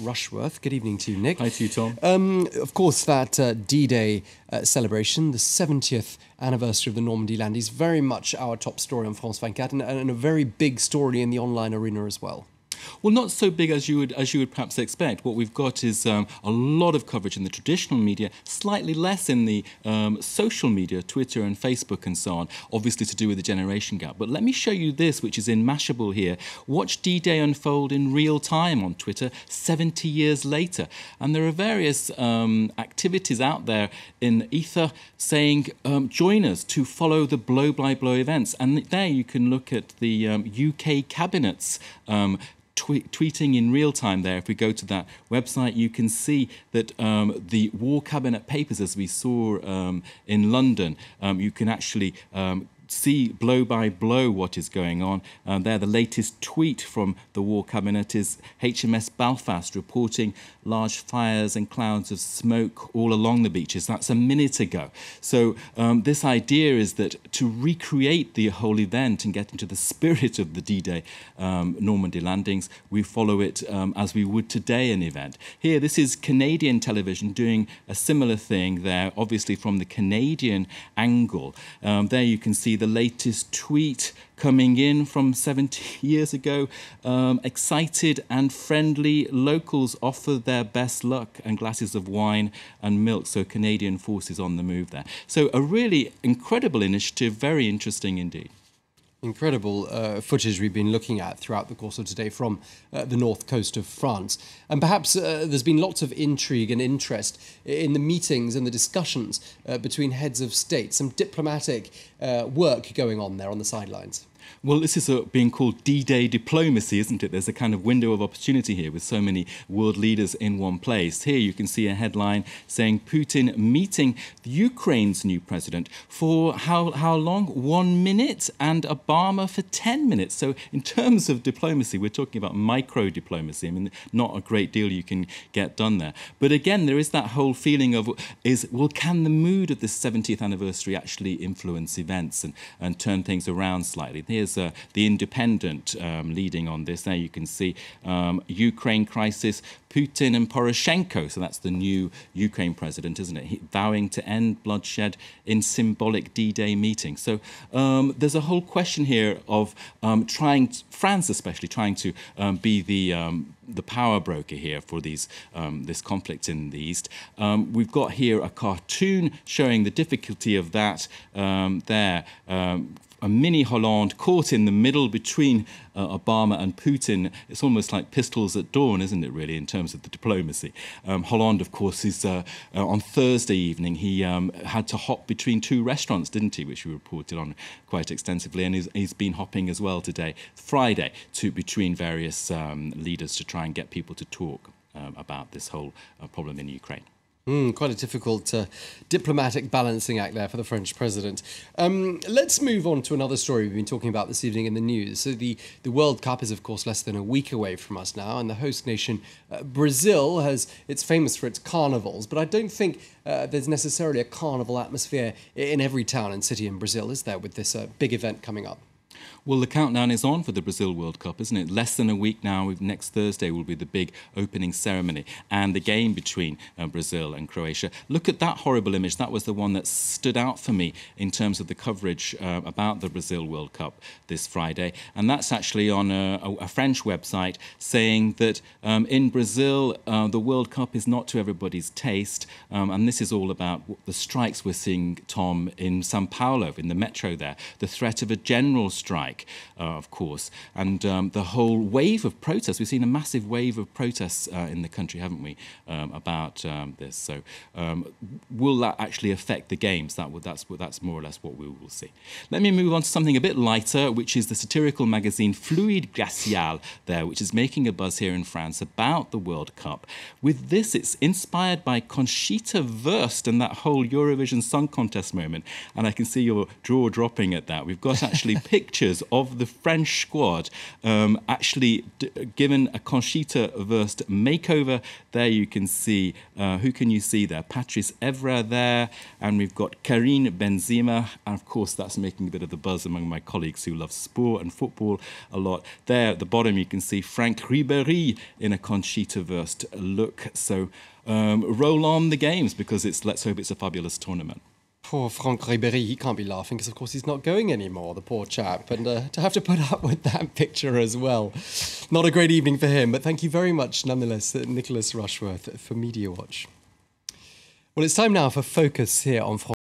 Rushworth. Good evening to you, Nick. Hi to you, Tom. Of course, that D-Day celebration, the 70th anniversary of the Normandy Landings, very much our top story on France 24, and a very big story in the online arena as well. Well, not so big as you would perhaps expect. What we've got is a lot of coverage in the traditional media, slightly less in the social media, Twitter and Facebook and so on, obviously to do with the generation gap. But let me show you this, which is in Mashable here. Watch D-Day unfold in real time on Twitter 70 years later. And there are various activities out there in ether saying, join us to follow the blow-by-blow events. And there you can look at the UK cabinet's tweeting in real time there. If we go to that website, you can see that the War Cabinet papers, as we saw in London, you can actually see blow by blow what is going on. There, the latest tweet from the War Cabinet is HMS Belfast reporting large fires and clouds of smoke all along the beaches. That's a minute ago. So this idea is that to recreate the whole event and get into the spirit of the D-Day Normandy landings, we follow it as we would today an event. Here, this is Canadian television doing a similar thing there, obviously from the Canadian angle. There you can see the latest tweet coming in from 70 years ago. Excited and friendly locals offer their best luck and glasses of wine and milk. So Canadian forces on the move there. So a really incredible initiative, very interesting indeed. Incredible footage we've been looking at throughout the course of today from the north coast of France. And perhaps there's been lots of intrigue and interest in the meetings and the discussions between heads of state, some diplomatic work going on there on the sidelines. Well, this is being called D-Day diplomacy, isn't it? There's a kind of window of opportunity here with so many world leaders in one place. Here you can see a headline saying Putin meeting Ukraine's new president for how long? 1 minute, and Obama for 10 minutes. So in terms of diplomacy, we're talking about micro-diplomacy. I mean, not a great deal you can get done there. But again, there is that whole feeling of, well, can the mood of this 70th anniversary actually influence events and turn things around slightly? Here's the Independent leading on this. There you can see Ukraine crisis, Putin and Poroshenko, so that's the new Ukraine president, isn't it? Vowing to end bloodshed in symbolic D-Day meeting. So there's a whole question here of France especially, trying to be the power broker here for this conflict in the East. We've got here a cartoon showing the difficulty of that there. A mini Hollande caught in the middle between Obama and Putin. It's almost like pistols at dawn, isn't it, really, in terms of the diplomacy? Hollande, of course, is on Thursday evening, he had to hop between two restaurants, didn't he, which we reported on quite extensively, and he's been hopping as well today, Friday, between various leaders to try and get people to talk about this whole problem in Ukraine. Quite a difficult diplomatic balancing act there for the French president. Let's move on to another story we've been talking about this evening in the news. So the World Cup is, of course, less than a week away from us now, and the host nation, Brazil, it's famous for its carnivals, but I don't think there's necessarily a carnival atmosphere in every town and city in Brazil, is there, with this big event coming up? Well, the countdown is on for the Brazil World Cup, isn't it? Less than a week now. Next Thursday will be the big opening ceremony and the game between Brazil and Croatia. Look at that horrible image. That was the one that stood out for me in terms of the coverage about the Brazil World Cup this Friday. And that's actually on a French website saying that in Brazil, the World Cup is not to everybody's taste. And this is all about the strikes we're seeing, Tom, in Sao Paulo, in the metro there. The threat of a general strike. Of course, and the whole wave of protests. We've seen a massive wave of protests in the country, haven't we, about this? So will that actually affect the games? That's more or less what we will see. Let me move on to something a bit lighter, which is the satirical magazine Fluide Glacial there, which is making a buzz here in France about the World Cup. With this, it's inspired by Conchita Wurst and that whole Eurovision Song Contest moment, and I can see your jaw dropping at that. We've got actually pictures pictures of the French squad actually given a Conchita Wurst makeover. There you can see, who can you see there? Patrice Evra there, and we've got Karine Benzema, and of course that's making a bit of the buzz among my colleagues who love sport and football a lot. There at the bottom you can see Franck Ribéry in a Conchita Wurst look. So roll on the games, because let's hope it's a fabulous tournament. Poor Franck Ribéry, he can't be laughing because, of course, he's not going anymore, the poor chap. And to have to put up with that picture as well. Not a great evening for him, but thank you very much, nonetheless, Nicholas Rushworth for Media Watch. Well, it's time now for Focus here on France.